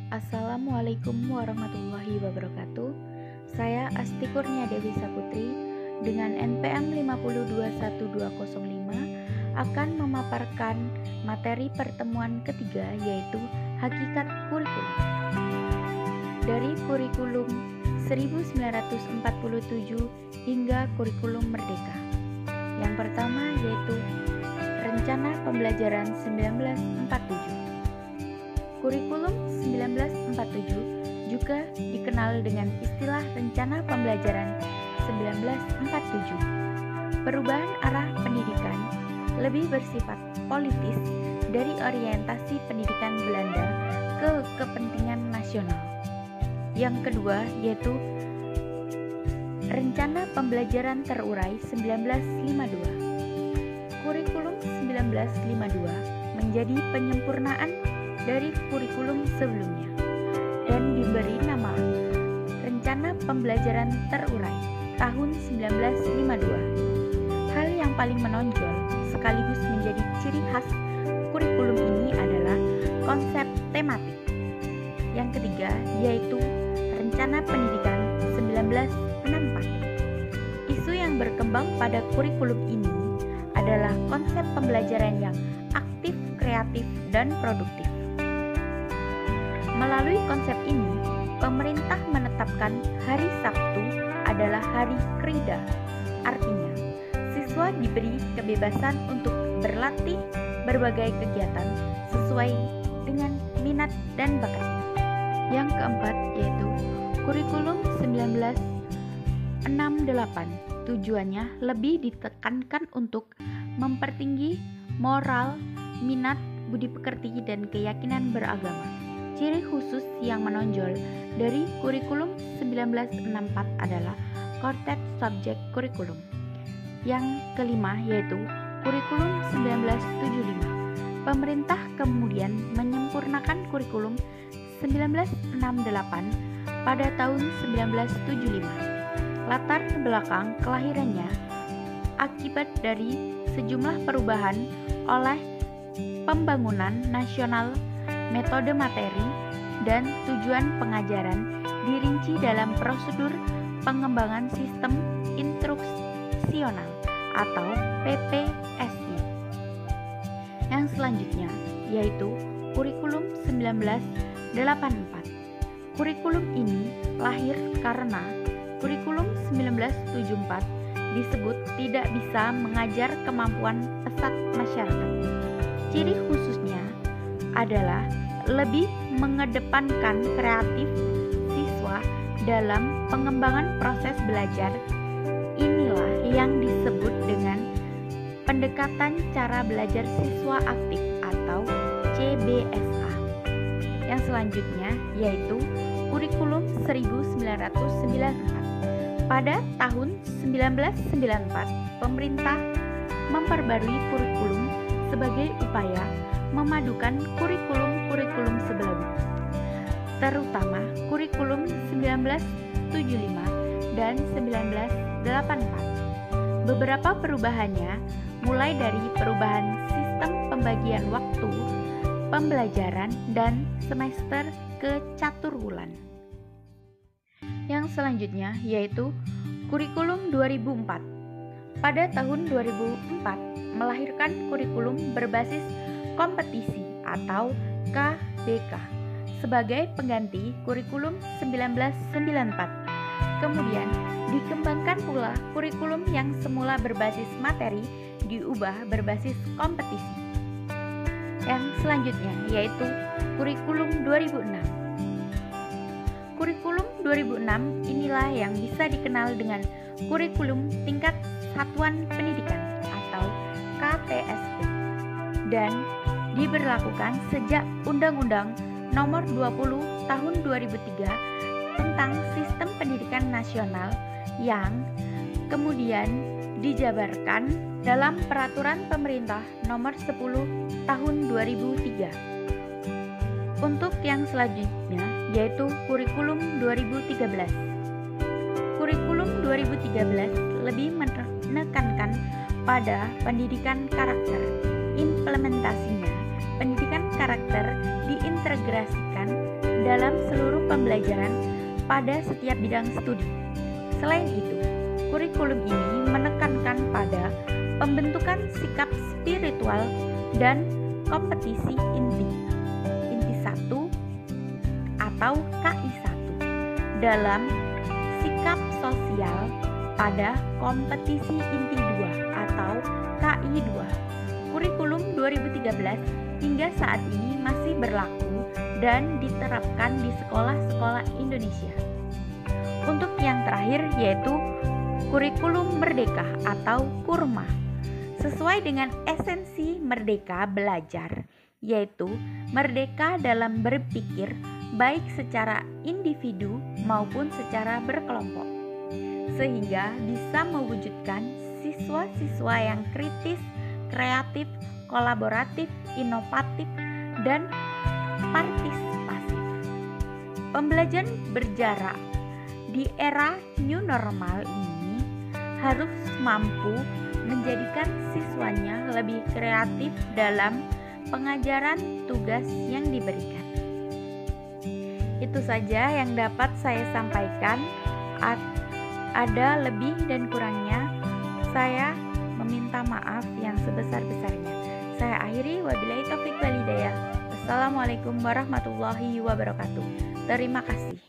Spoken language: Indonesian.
Assalamualaikum warahmatullahi wabarakatuh. Saya Asti Kurnia Dewi Saputri dengan NPM 5021205 akan memaparkan materi pertemuan ketiga, yaitu hakikat kurikulum. Dari kurikulum 1947 hingga kurikulum merdeka. Yang pertama yaitu Rencana Pembelajaran 1947. Kurikulum 1947 juga dikenal dengan istilah Rencana Pembelajaran 1947. Perubahan arah pendidikan lebih bersifat politis dari orientasi pendidikan Belanda ke kepentingan nasional. Yang kedua yaitu Rencana Pembelajaran Terurai 1952. Kurikulum 1952 menjadi penyempurnaan dari kurikulum sebelumnya dan diberi nama Rencana Pembelajaran Terurai tahun 1952. Hal yang paling menonjol sekaligus menjadi ciri khas kurikulum ini adalah konsep tematik. Yang ketiga yaitu Rencana Pendidikan 1964. Isu yang berkembang pada kurikulum ini adalah konsep pembelajaran yang aktif, kreatif, dan produktif. Melalui konsep ini, pemerintah menetapkan hari Sabtu adalah hari Krida. Artinya, siswa diberi kebebasan untuk berlatih berbagai kegiatan sesuai dengan minat dan bakat. Yang keempat yaitu kurikulum 1968. Tujuannya lebih ditekankan untuk mempertinggi moral, minat, budi pekerti, dan keyakinan beragama. Ciri khusus yang menonjol dari kurikulum 1964 adalah Quartet Subject Curriculum. Yang kelima yaitu kurikulum 1975. Pemerintah kemudian menyempurnakan kurikulum 1968 pada tahun 1975. Latar belakang kelahirannya akibat dari sejumlah perubahan oleh pembangunan nasional, metode materi, dan tujuan pengajaran dirinci dalam prosedur pengembangan sistem instruksional atau PPSI. Yang selanjutnya yaitu kurikulum 1984. Kurikulum ini lahir karena kurikulum 1974 disebut tidak bisa mengajar kemampuan pesat masyarakat. Ciri khususnya adalah lebih mengedepankan kreatif siswa dalam pengembangan proses belajar. Inilah yang disebut dengan pendekatan cara belajar siswa aktif atau CBSA. Yang selanjutnya yaitu kurikulum 1994. Pada tahun 1994, pemerintah memperbarui kurikulum sebagai upaya memadukan kurikulum-kurikulum sebelumnya, terutama kurikulum 1975 dan 1984. Beberapa perubahannya mulai dari perubahan sistem pembagian waktu pembelajaran dan semester ke caturwulan. Yang selanjutnya yaitu kurikulum 2004. Pada tahun 2004 melahirkan kurikulum berbasis kompetisi atau KBK sebagai pengganti kurikulum 1994. Kemudian dikembangkan pula kurikulum yang semula berbasis materi diubah berbasis kompetisi. Yang selanjutnya yaitu kurikulum 2006. Kurikulum 2006 inilah yang bisa dikenal dengan kurikulum tingkat satuan pendidikan atau KTSP dan diberlakukan sejak Undang-Undang Nomor 20 Tahun 2003 tentang Sistem Pendidikan Nasional yang kemudian dijabarkan dalam Peraturan Pemerintah Nomor 10 Tahun 2003. Untuk yang selanjutnya yaitu kurikulum 2013. Kurikulum 2013 lebih menekankan pada pendidikan karakter. Implementasinya, pendidikan karakter diintegrasikan dalam seluruh pembelajaran pada setiap bidang studi. Selain itu, kurikulum ini menekankan pada pembentukan sikap spiritual dan kompetisi inti 1 atau KI1 dalam sikap sosial pada kompetisi inti 2 atau KI2. Kurikulum 2013 hingga saat ini masih berlaku dan diterapkan di sekolah-sekolah Indonesia. Untuk yang terakhir yaitu kurikulum merdeka atau kurma, sesuai dengan esensi merdeka belajar, yaitu merdeka dalam berpikir baik secara individu maupun secara berkelompok, sehingga bisa mewujudkan siswa-siswa yang kritis, kreatif, kolaboratif, inovatif, dan partisipatif. Pembelajaran berjarak di era new normal ini harus mampu menjadikan siswanya lebih kreatif dalam pengajaran tugas yang diberikan. Itu saja yang dapat saya sampaikan. Ada lebih dan kurangnya, saya meminta maaf yang sebesar-besarnya. Saya akhiri, wabillahi taufiq wal hidayah. Wassalamualaikum warahmatullahi wabarakatuh. Terima kasih.